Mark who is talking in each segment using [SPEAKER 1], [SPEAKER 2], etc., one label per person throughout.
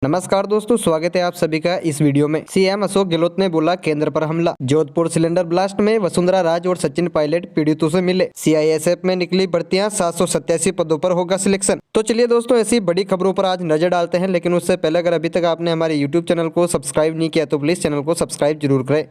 [SPEAKER 1] नमस्कार दोस्तों, स्वागत है आप सभी का इस वीडियो में। सीएम अशोक गहलोत ने बोला केंद्र पर हमला। जोधपुर सिलेंडर ब्लास्ट में वसुंधरा राज और सचिन पायलट पीड़ितों से मिले। सीआईएसएफ में निकली भर्तियां, 787 पदों पर होगा सिलेक्शन। तो चलिए दोस्तों, ऐसी बड़ी खबरों पर आज नजर डालते हैं, लेकिन उससे पहले अगर अभी तक आपने हमारे यूट्यूब चैनल को सब्सक्राइब नहीं किया तो प्लीज चैनल को सब्सक्राइब जरूर करें।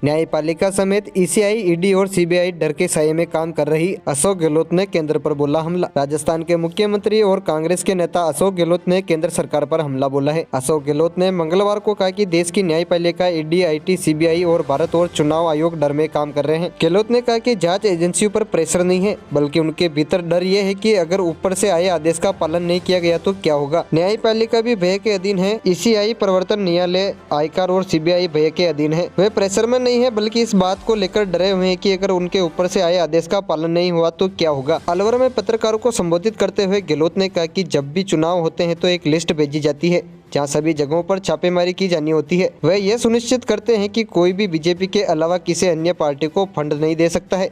[SPEAKER 1] न्यायपालिका समेत ईसीआई, ईडी और सीबीआई डर के साये में काम कर रही। अशोक गहलोत ने केंद्र पर बोला हमला। राजस्थान के मुख्यमंत्री और कांग्रेस के नेता अशोक गहलोत ने केंद्र सरकार पर हमला बोला है। अशोक गहलोत ने मंगलवार को कहा कि देश की न्यायपालिका, ईडी, आईटी, सीबीआई और भारत और चुनाव आयोग डर में काम कर रहे हैं। गहलोत ने कहा कि जांच एजेंसियों पर प्रेशर नहीं है, बल्कि उनके भीतर डर ये है कि अगर ऊपर से आए आदेश का पालन नहीं किया गया तो क्या होगा। न्यायपालिका भी भय के अधीन है। ईसीआई, प्रवर्तन न्यायालय, आयकर और सीबीआई भय के अधीन है। वे प्रेशर में नहीं है, बल्कि इस बात को लेकर डरे हुए हैं कि अगर उनके ऊपर से आए आदेश का पालन नहीं हुआ तो क्या होगा। अलवर में पत्रकारों को संबोधित करते हुए गहलोत ने कहा कि जब भी चुनाव होते हैं तो एक लिस्ट भेजी जाती है जहां सभी जगहों पर छापेमारी की जानी होती है। वह यह सुनिश्चित करते हैं कि कोई भी बीजेपी के अलावा किसी अन्य पार्टी को फंड नहीं दे सकता है।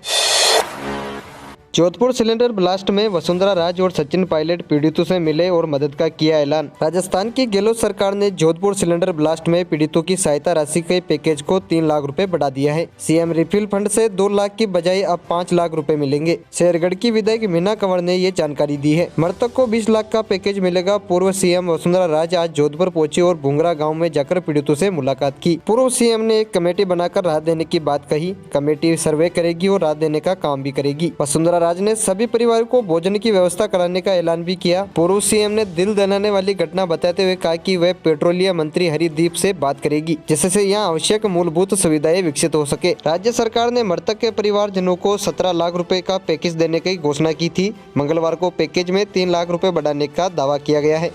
[SPEAKER 1] जोधपुर सिलेंडर ब्लास्ट में वसुंधरा राज और सचिन पायलट पीड़ितों से मिले और मदद का किया ऐलान। राजस्थान की गहलोत सरकार ने जोधपुर सिलेंडर ब्लास्ट में पीड़ितों की सहायता राशि के पैकेज को 3 लाख रुपए बढ़ा दिया है। सीएम रिफिल फंड से 2 लाख की बजाय अब 5 लाख रुपए मिलेंगे। शेरगढ़ की विधायक मीना कंवर ने ये जानकारी दी है। मृतक को 20 लाख का पैकेज मिलेगा। पूर्व सीएम वसुंधरा राज आज जोधपुर पहुंची और भूंगरा गाँव में जाकर पीड़ितों से मुलाकात की। पूर्व सीएम ने एक कमेटी बनाकर राहत देने की बात कही। कमेटी सर्वे करेगी और राहत देने का काम भी करेगी। वसुंधरा राज ने सभी परिवार को भोजन की व्यवस्था कराने का ऐलान भी किया। पूर्व सीएम ने दिल दहलाने वाली घटना बताते हुए कहा कि वह पेट्रोलियम मंत्री हरिदीप से बात करेगी, जिससे यहाँ आवश्यक मूलभूत सुविधाएं विकसित हो सके। राज्य सरकार ने मृतक के परिवारजनों को 17 लाख रुपए का पैकेज देने की घोषणा की थी। मंगलवार को पैकेज में 3 लाख रुपए बढ़ाने का दावा किया गया है।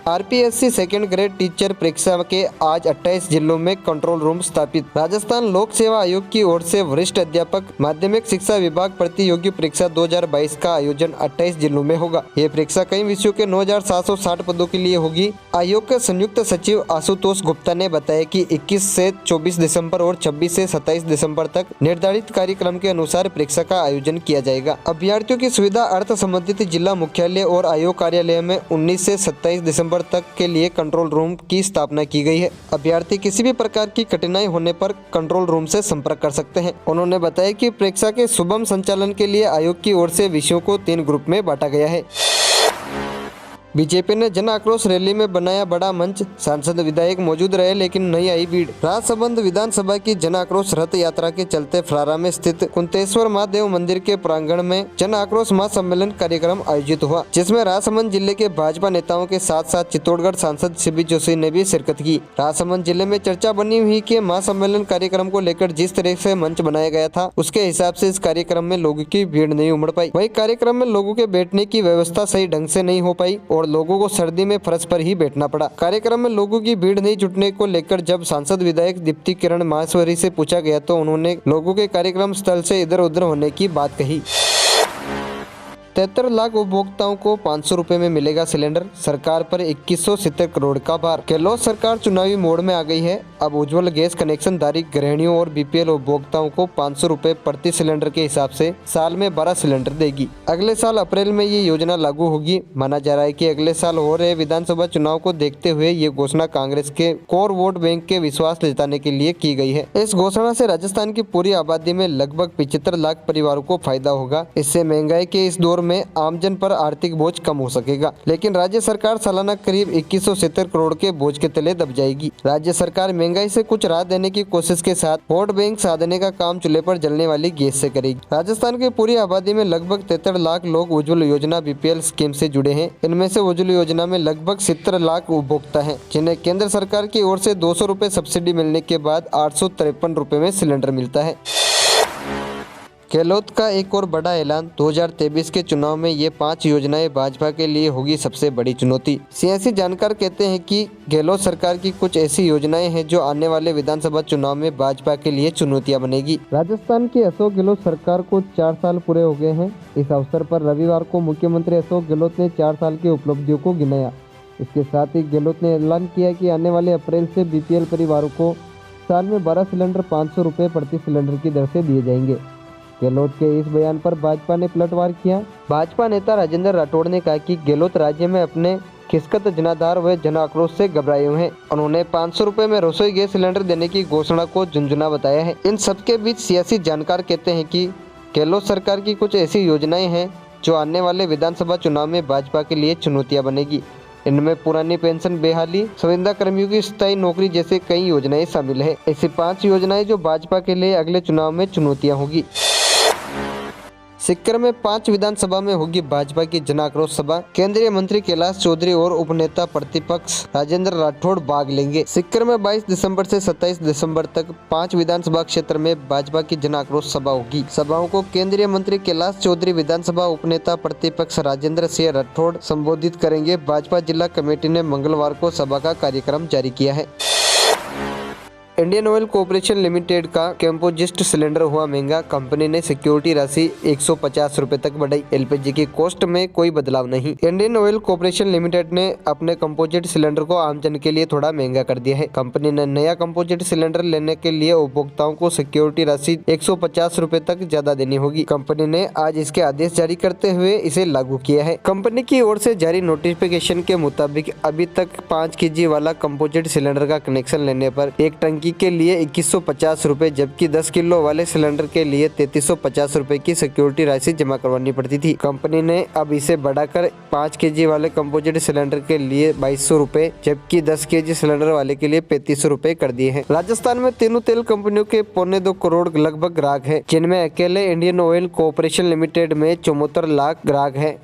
[SPEAKER 1] आरपीएससी सेकंड ग्रेड टीचर परीक्षा के आज 28 जिलों में कंट्रोल रूम स्थापित। राजस्थान लोक सेवा आयोग की ओर से वरिष्ठ अध्यापक माध्यमिक शिक्षा विभाग प्रतियोगी परीक्षा 2022 का आयोजन 28 जिलों में होगा। ये परीक्षा कई विषयों के 9,760 पदों के लिए होगी। आयोग के संयुक्त सचिव आशुतोष गुप्ता ने बताया कि 21 से 24 दिसंबर और 26 से 27 दिसंबर तक निर्धारित कार्यक्रम के अनुसार परीक्षा का आयोजन किया जाएगा। अभ्यर्थियों की सुविधा अर्थ संबंधित जिला मुख्यालय और आयोग कार्यालय में 19 से 27 दिसंबर तक के लिए कंट्रोल रूम की स्थापना की गई है। अभ्यर्थी किसी भी प्रकार की कठिनाई होने पर कंट्रोल रूम से संपर्क कर सकते हैं। उन्होंने बताया कि परीक्षा के सुगम संचालन के लिए आयोग की ओर से विषयों को 3 ग्रुप में बांटा गया है। बीजेपी ने जन आक्रोश रैली में बनाया बड़ा मंच। सांसद विधायक मौजूद रहे लेकिन नहीं आई भीड़। राजसमंद विधानसभा की जन आक्रोश रथ यात्रा के चलते फरारा में स्थित कुंतेश्वर महादेव मंदिर के प्रांगण में जन आक्रोश महासम्मेलन कार्यक्रम आयोजित हुआ, जिसमें राजसमंद जिले के भाजपा नेताओं के साथ साथ चित्तौड़गढ़ सांसद शिबी जोशी ने भी शिरकत की। राजसमंद जिले में चर्चा बनी हुई कि महासम्मेलन कार्यक्रम को लेकर जिस तरह से मंच बनाया गया था, उसके हिसाब से इस कार्यक्रम में लोगों की भीड़ नहीं उमड़ पाई। वही कार्यक्रम में लोगों के बैठने की व्यवस्था सही ढंग से नहीं हो पाई और लोगों को सर्दी में फर्श पर ही बैठना पड़ा। कार्यक्रम में लोगों की भीड़ नहीं जुटने को लेकर जब सांसद विधायक दीप्ति किरण माहेश्वरी से पूछा गया तो उन्होंने लोगों के कार्यक्रम स्थल से इधर उधर होने की बात कही। 73 लाख उपभोक्ताओं को 500 रुपए में मिलेगा सिलेंडर। सरकार पर 2170 करोड़ का भार। गहलोत सरकार चुनावी मोड में आ गई है। अब उज्ज्वल गैस कनेक्शन धारी गृहिणियों और बीपीएल उपभोक्ताओं को 500 रुपए प्रति सिलेंडर के हिसाब से साल में 12 सिलेंडर देगी। अगले साल अप्रैल में ये योजना लागू होगी। माना जा रहा है कि अगले साल हो रहे विधानसभा चुनाव को देखते हुए ये घोषणा कांग्रेस के कोर वोट बैंक के विश्वास जताने के लिए की गई है। इस घोषणा से राजस्थान की पूरी आबादी में लगभग 75 लाख परिवारों को फायदा होगा। इससे महंगाई के इस दौर में आमजन पर आर्थिक बोझ कम हो सकेगा, लेकिन राज्य सरकार सालाना करीब 2170 करोड़ के बोझ के तले दब जाएगी। राज्य सरकार महंगाई से कुछ राहत देने की कोशिश के साथ वोट बैंक साधने का काम चूल्हे पर जलने वाली गैस से करेगी। राजस्थान की पूरी आबादी में लगभग 73 लाख लोग उज्ज्वल योजना बीपीएल स्कीम से जुड़े हैं। इनमें से उज्ज्वल योजना में लगभग 70 लाख उपभोक्ता हैं, जिन्हें केंद्र सरकार की ओर से 200 रुपए सब्सिडी मिलने के बाद 853 रुपए में सिलेंडर मिलता है। गहलोत का एक और बड़ा ऐलान। 2023 के चुनाव में ये 5 योजनाएं भाजपा के लिए होगी सबसे बड़ी चुनौती। सियासी जानकार कहते हैं कि गहलोत सरकार की कुछ ऐसी योजनाएं हैं जो आने वाले विधानसभा चुनाव में भाजपा के लिए चुनौतियां बनेगी। राजस्थान की अशोक गहलोत सरकार को 4 साल पूरे हो गए हैं। इस अवसर पर रविवार को मुख्यमंत्री अशोक गहलोत ने 4 साल की उपलब्धियों को गिनाया। इसके साथ ही गहलोत ने ऐलान किया कि आने वाले अप्रैल से बीपीएल परिवारों को साल में 12 सिलेंडर 500 रुपये प्रति सिलेंडर की दर से दिए जाएंगे। गहलोत के इस बयान पर भाजपा ने पलटवार किया। भाजपा नेता राजेंद्र राठौड़ ने कहा कि गहलोत राज्य में अपने खिसकत जनाधार व जन आक्रोश से घबराए हुए हैं। उन्होंने 500 रुपए में रसोई गैस सिलेंडर देने की घोषणा को झुंझुना बताया है। इन सबके बीच सियासी जानकार कहते हैं कि गहलोत सरकार की कुछ ऐसी योजनाएं हैं जो आने वाले विधानसभा चुनाव में भाजपा के लिए चुनौतियां बनेगी। इनमें पुरानी पेंशन बहाली, संविदा कर्मियों की स्थायी नौकरी जैसे कई योजनाएं शामिल है। ऐसी 5 योजनाएं जो भाजपा के लिए अगले चुनाव में चुनौतियां होगी। सीकर में 5 विधानसभा में होगी भाजपा की जन आक्रोश सभा। केंद्रीय मंत्री कैलाश चौधरी और उपनेता प्रतिपक्ष राजेंद्र राठौड़ भाग लेंगे। सीकर में 22 दिसंबर से 27 दिसंबर तक 5 विधानसभा क्षेत्र में भाजपा की जन आक्रोश सभा होगी। सभाओं को केंद्रीय मंत्री कैलाश चौधरी, विधानसभा उपनेता प्रतिपक्ष राजेंद्र सिंह राठौड़ संबोधित करेंगे। भाजपा जिला कमेटी ने मंगलवार को सभा का कार्यक्रम जारी किया है। इंडियन ऑयल कॉर्पोरेशन लिमिटेड का कंपोजिट सिलेंडर हुआ महंगा। कंपनी ने सिक्योरिटी राशि 150 रुपए तक बढ़ाई। एलपीजी की कॉस्ट में कोई बदलाव नहीं। इंडियन ऑयल कॉर्पोरेशन लिमिटेड ने अपने कंपोजिट सिलेंडर को आमजन के लिए थोड़ा महंगा कर दिया है। कंपनी ने नया कंपोजिट सिलेंडर लेने के लिए उपभोक्ताओं को सिक्योरिटी राशि 150 रुपए तक ज्यादा देनी होगी। कंपनी ने आज इसके आदेश जारी करते हुए इसे लागू किया है। कंपनी की ओर से जारी नोटिफिकेशन के मुताबिक अभी तक 5 kg वाला कंपोजिट सिलेंडर का कनेक्शन लेने पर एक टंकी के लिए 2150 रुपए, जबकि 10 किलो वाले सिलेंडर के लिए 3350 रुपए की सिक्योरिटी राशि जमा करवानी पड़ती थी। कंपनी ने अब इसे बढ़ाकर 5 kg वाले कंपोजिट सिलेंडर के लिए 2200 रुपए, जबकि 10 kg सिलेंडर वाले के लिए 3500 रुपए कर दिए हैं। राजस्थान में तीनों तेल कंपनियों के 2.25 करोड़ लगभग ग्राहक हैं, जिनमें अकेले इंडियन ऑयल कॉर्पोरेशन लिमिटेड में 74 लाख ग्राहक हैं।